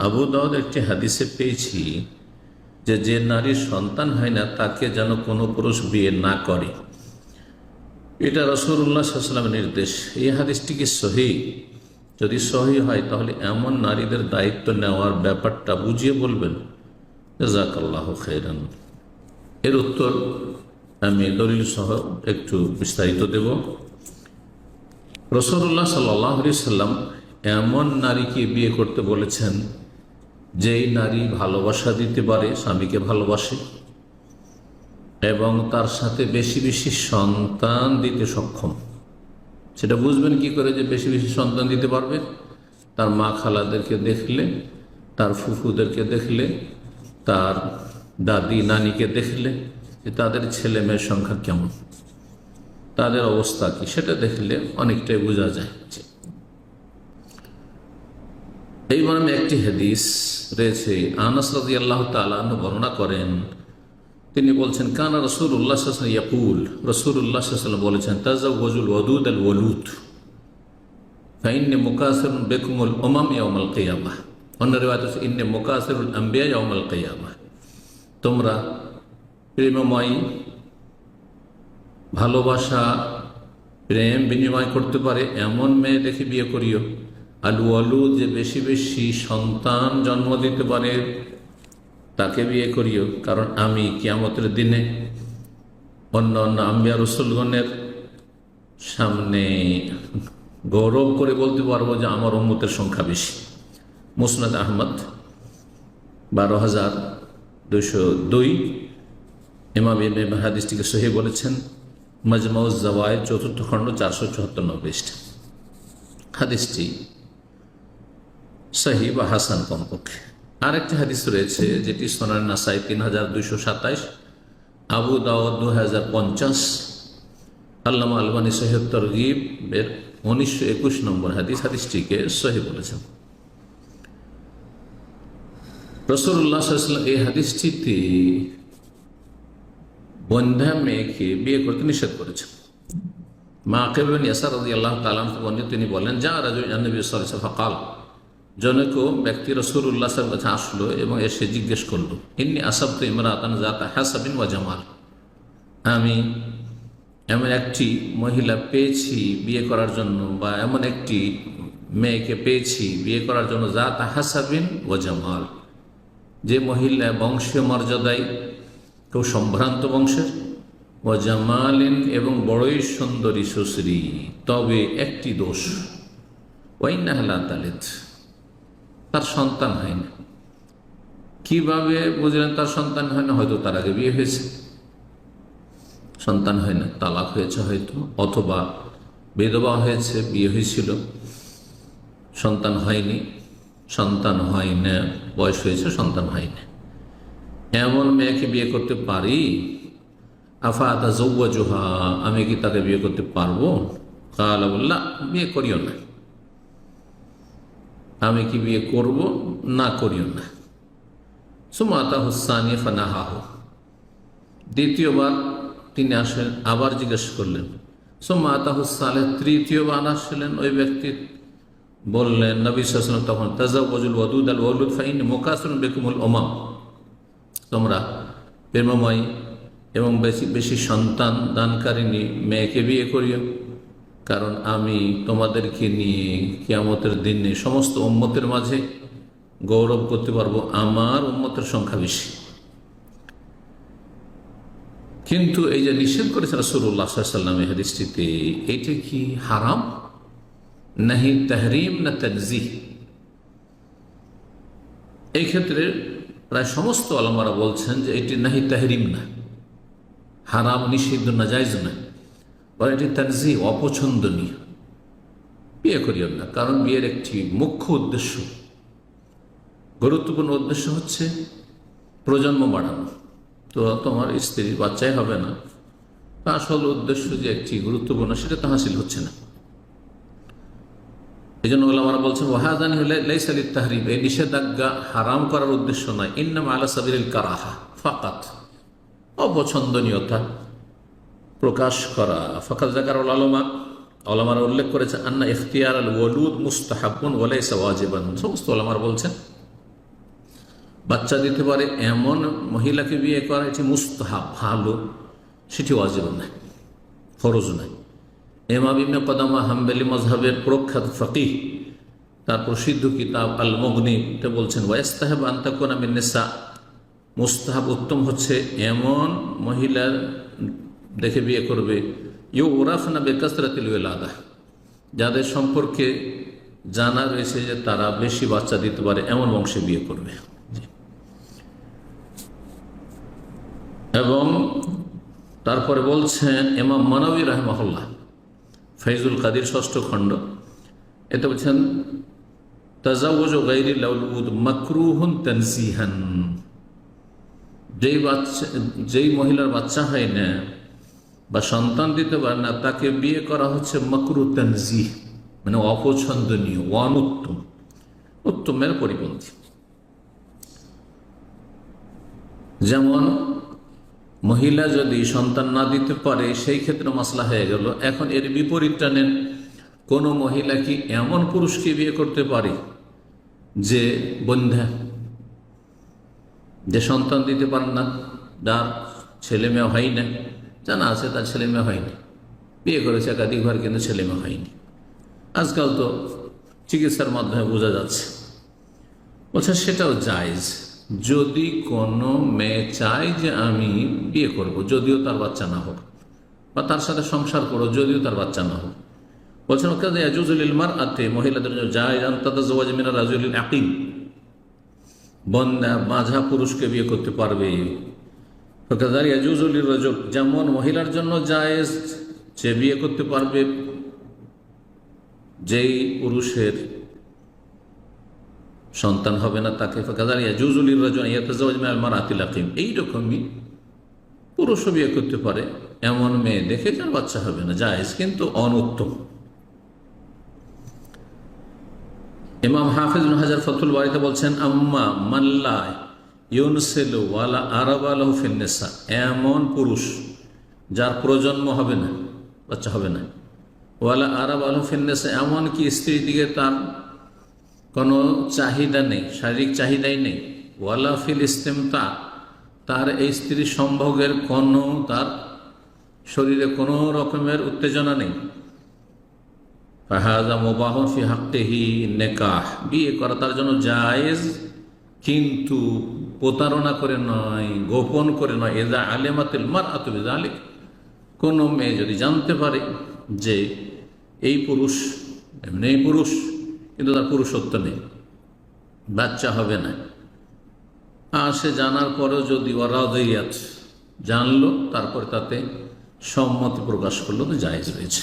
আবু দাউদ একটি হাদিসে পেয়েছি যে যে নারীর সন্তান হয় না তাকে যেন কোনো পুরুষ বিয়ে না করে। এটা রাসূলুল্লাহ সাল্লাল্লাহু আলাইহি ওয়াসাল্লামের নির্দেশ। এই হাদিসটি কি সহিহ? যদি সহিহ হয় তাহলে এমন নারীদের দায়িত্ব নেওয়ার ব্যাপারটা বুঝিয়ে বলবেন। জাযাকাল্লাহু খাইরান। এর উত্তর আমি দলিল সহ একটু বিস্তারিত দেব। রাসূলুল্লাহ সাল্লাল্লাহু আলাইহি ওয়াসাল্লাম এমন নারীকে বিয়ে করতে বলেছেন যেই নারী ভালোবাসা দিতে পারে, স্বামীকে ভালোবাসে এবং তার সাথে বেশি বেশি সন্তান দিতে সক্ষম। সেটা বুঝবেন কি করে যে বেশি বেশি সন্তান দিতে পারবে? তার মা খালাদেরকে দেখলে, তার ফুফুদেরকে দেখলে, তার দাদি নানিকে দেখলে যে তাদের ছেলে মেয়ের সংখ্যা কেমন, তাদের অবস্থা কি, সেটা দেখলে অনেকটাই বোঝা যায়। এই মর্মে একটি হাদিস রয়েছে। আনাস রাদিয়াল্লাহু তাআলা আনহু বর্ণনা করেন, তিনি বলছেন, কানা রাসূলুল্লাহ সাল্লাল্লাহু আলাইহি ওয়াসাল্লাম ইয়াকুল, রাসূলুল্লাহ সাল্লাল্লাহু আলাইহি ওয়াসাল্লাম বলেছেন, তাযাওয়াজুল ওয়াদুদ আল ওয়ালুদ ফাইন্নী মুকাসিরুন বিকুমুল উমাম ইয়াউমাল কিয়ামাহ। অন্য রিওয়ায়াত আছে ইন্নী মুকাসিরুল আম্বিয়া ইয়াউমাল কিয়ামাহ। তোমরা প্রেমময়, ভালোবাসা, প্রেম বিনিময় করতে পারে এমন মেয়ে দেখে বিয়ে করিও। আল ওয়ালুদ, যে বেশি বেশি সন্তান জন্ম দিতে পারে তাকে বিয়ে করিও, কারণ আমি কিয়ামতের দিনে অন্য অন্য আম্বিয়া রসুলগণের সামনে গৌরব করে বলতে পারবো যে আমার উম্মতের সংখ্যা বেশি। মুসনাদ আহমদ ১২,২০২। ইমাম ইবনে হাদিসটিকে সহিহ বলেছেন। মাজমাউজ জাওয়ায়েদ ৪র্থ খণ্ড ৪৭৪ পৃষ্ঠা। হাদিসটি সহিহ বা হাসান কমপক্ষে। আরেকটি হাদিস রয়েছে যেটি সুনান নাসাই ৩,২২৭, আবু দাউদ ২,০৫০, আল্লামা আলবানী সহিহ তারগীব এর ১৯২১ নম্বর হাদিস। হাদিসটিকে সহিহ বলেছেন। রাসূলুল্লাহ সাল্লাল্লাহু আলাইহি ওয়াসাল্লাম এই হাদিসটিতে বন্ধ্যা মেয়েকে বিয়ে করতে নিষেধ করেছেন। মাকিল বিন ইয়াসার রাদিয়াল্লাহু তাআলা আনহু তিনি বলেন, যা রাজুলুন নবী সাল্লাল্লাহু আলাইহি ওয়াসাল্লাম ফাকাল, জনক ব্যক্তি রাসূলুল্লাহ সাল্লাল্লাহু আলাইহি ওয়াসাল্লামের কাছে আসলো এবং এসে জিজ্ঞেস করলো, ইন্নী আসাবতু ইমরাতান যাতা হাসাবিন ওয়া জামাল, আমি এমন একটি মহিলা পেয়েছি বিয়ে করার জন্য, বা এমন একটি মেয়েকে পেয়েছি বিয়ে করার জন্য, যাতা হাসাবিন ওয়া জামাল, যে মহিলা বংশীয় মর্যাদায় কেউ সম্ভ্রান্ত বংশের, ওয়া জামালিন এবং বড়ই সুন্দরী সুশ্রী, তবে একটি দোষ, ওয়াইন্নাহা লা তালিদ, তার সন্তান হয় না। কিভাবে বুঝলেন তার সন্তান হয় না? হয়তো তার আগে বিয়ে হয়েছে, সন্তান হয় না, তালাক হয়েছে হয়তো, অথবা বিধবা হয়েছে, বিয়ে হয়েছিল, সন্তান হয়নি, সন্তান হয় না, বয়স হয়েছে, সন্তান হয় না। এমন মেয়েকে বিয়ে করতে পারি? আফা আতাজাওয়াজুহা, আমি কি তাকে বিয়ে করতে পারবো? কালা, বললা, বিয়ে করিও না। আমি কি বিয়ে করব? না, করিও না। সুম্মা আতাহু সানি ফানাহাহু, দ্বিতীয়বার তিনি আসলেন, আবার জিজ্ঞেস করলেন। সুম্মা আতাহু সালেহ, তৃতীয়বার আসলেন, ওই ব্যক্তি বললেন, নবী সাল্লাল্লাহু আলাইহি ওয়াসাল্লাম তখন, তাযাওয়াজুল ওয়াদুদ আল ওয়ালুদ ফাইন্নী মুকাসিরুন বিকুমুল উমাম, তোমরা প্রেমময় এবং বেশি বেশি সন্তান দানকারিণী মেয়েকে বিয়ে করিও, কারণ আমি তোমাদেরকে নিয়ে কিয়ামতের দিনে সমস্ত উম্মতের মাঝে গৌরব করতে পারবো, আমার উম্মতের সংখ্যা বেশি। কিন্তু এই যে নিষেধ করেছেন রাসূলুল্লাহ সাল্লাল্লাহু আলাইহি ওয়াসাল্লাম এই হাদিসটিতে, এইটা কি হারাম নাহি তাহরিম না তানজিহ? এই ক্ষেত্রে প্রায় সমস্ত ওলামারা বলছেন যে এটি নাহি তাহরিম না, হারাম, নিষিদ্ধ না, জায়েজ না, বরং এটি তানজিহ, অপছন্দনীয়। বিয়ে করিও না, কারণ বিয়ের একটি মুখ্য উদ্দেশ্য, গুরুত্বপূর্ণ উদ্দেশ্য হচ্ছে প্রজন্ম বাড়ানো। তো তোমার স্ত্রীর বাচ্চাই হবে না, আসল উদ্দেশ্য যে একটি গুরুত্বপূর্ণ, সেটা তো হাসিল হচ্ছে না। এই জন্য ওলামারা বলছেন, ওয়াহাদানি লাইসা লিত-তাহরিম, এই নিষেধাজ্ঞা হারাম করার উদ্দেশ্য নয়, ইন্নামা আলা সাবিলিল কারাহা ফাকাত, অপছন্দনীয়তা প্রকাশ করা। ফাকাত যাকারুল উলামা, ওলামারা উল্লেখ করেছে, আন্না ইখতিয়ার আল ওয়ালুদ মুস্তাহাব্বুন ওয়া লাইসা ওয়াজিবান। সমস্ত ওলামারা বলছেন বাচ্চা দিতে পারে এমন মহিলাকে বিয়ে করা এটি মুস্তাহাব, ভালো, সেটি ওয়াজিব নয়, ফরজ নয়। ইমাম ইবনে কুদামা হাম্বলি মাজহাবের প্রখ্যাত ফকিহ তার প্রসিদ্ধ কিতাব আল মুগনিতে বলছেন, ওয়াস্তাহাব আন তাকুনা মিন নিসা, মুস্তাহাব উত্তম হচ্ছে এমন মহিলা দেখে বিয়ে করবে ইউরাফনা বিকাসরাতিল ওয়ালাদা, যাদের সম্পর্কে জানা রয়েছে যে তারা বেশি বাচ্চা দিতে পারে, এমন বংশে বিয়ে করবে। এবং তারপরে বলছেন ইমাম মানবী রাহিমাহুল্লাহ ফাইজুল কাদির 6ষ্ঠ খণ্ড, এতে বলছেন তাজাওয়ুজু গায়রিল আওলুদ মাকরুহুন তানজিহান, যেই মহিলার বাচ্চা হয় না বা সন্তান দিতে পারে না তাকে বিয়ে করা হচ্ছে মাকরুহ তানজিহ, মানে অপছন্দনীয়, অনুত্তম, উত্তমের পরিপন্থী। যেমন মহিলা যদি সন্তান না দিতে পারে সেই ক্ষেত্রে মাসলা হয়ে গেল। এখন এর বিপরীতটা নেন, কোনো মহিলা কি এমন পুরুষকে বিয়ে করতে পারে যে বন্ধ্যা, যে সন্তান দিতে পারেন না, যার ছেলে মেয়ে হয় না, জানা আছে তার ছেলে মেয়ে হয়নি, বিয়ে করেছে একাধিকবার কিন্তু ছেলে মেয়ে হয়নি, আজকাল তো চিকিৎসার মাধ্যমে বোঝা যাচ্ছে। বলছে সেটাও জায়েজ যদি কোনো মেয়ে চায় যে আমি বিয়ে করব, যদিও তার বাচ্চা না হোক, বা তার সাথে সংসার করো যদিও তার বাচ্চা না হোক। বলছেন ইয়াজুজুল মারআতি, মহিলাদের জন্য জায়েজ আন তাতাজাওয়াজ মিনার রাজুলিল আকিম, বন্ধ্যা বাঁঝা পুরুষকে বিয়ে করতে পারবে। ইয়াজুজুল লিররাজুল, যেমন মহিলার জন্য জায়েজ যে বিয়ে করতে পারবে যেই পুরুষের সন্তান হবে না তাকে, ইয়াজুজুল লিররাজুল ইয়াতাজাওয়াজ মিনাল মারআতিল আকিম, এইরকমই পুরুষও বিয়ে করতে পারে এমন মেয়ে দেখে যার বাচ্চা হবে না, জায়েজ কিন্তু অনুত্তম। ইমাম হাফিজ ইবনে হাজার ফাথুল বারিতে বলছেন, আম্মা মাল্লা ইউনসিলু ওয়ালা আরাবা লাহু ফিন নিসা, এমন পুরুষ যার প্রজন্ম হবে না, বাচ্চা হবে না, ওয়ালা আরাবা লাহু ফিন নিসা, এমন কি স্ত্রীর দিকে তার কোনো চাহিদা নেই, শারীরিক চাহিদাই নেই, ওয়ালা ফিল ইস্তিমতা, তার এই স্ত্রী সম্ভোগের কোনো, তার শরীরে কোনো রকমের উত্তেজনা নেই, ফাহাযা মুবাহুন ফি হাক্কিহি নিকাহ, বিয়ে করা তার জন্য জায়েজ কিন্তু প্রতারণা করে নয়, গোপন করে নয়। ইযা আলিমাতিল মারআতু বিযালিক, কোনো মেয়ে যদি জানতে পারে যে এই পুরুষ এমনি পুরুষ কিন্তু তার পুরুষত্ব নেই, বাচ্চা হবে না, আর সে জানার পরেও যদি ওয়ারাদিয়াত, জানলো তারপর তাতে সম্মতি প্রকাশ করলো, তো জায়েজ রয়েছে।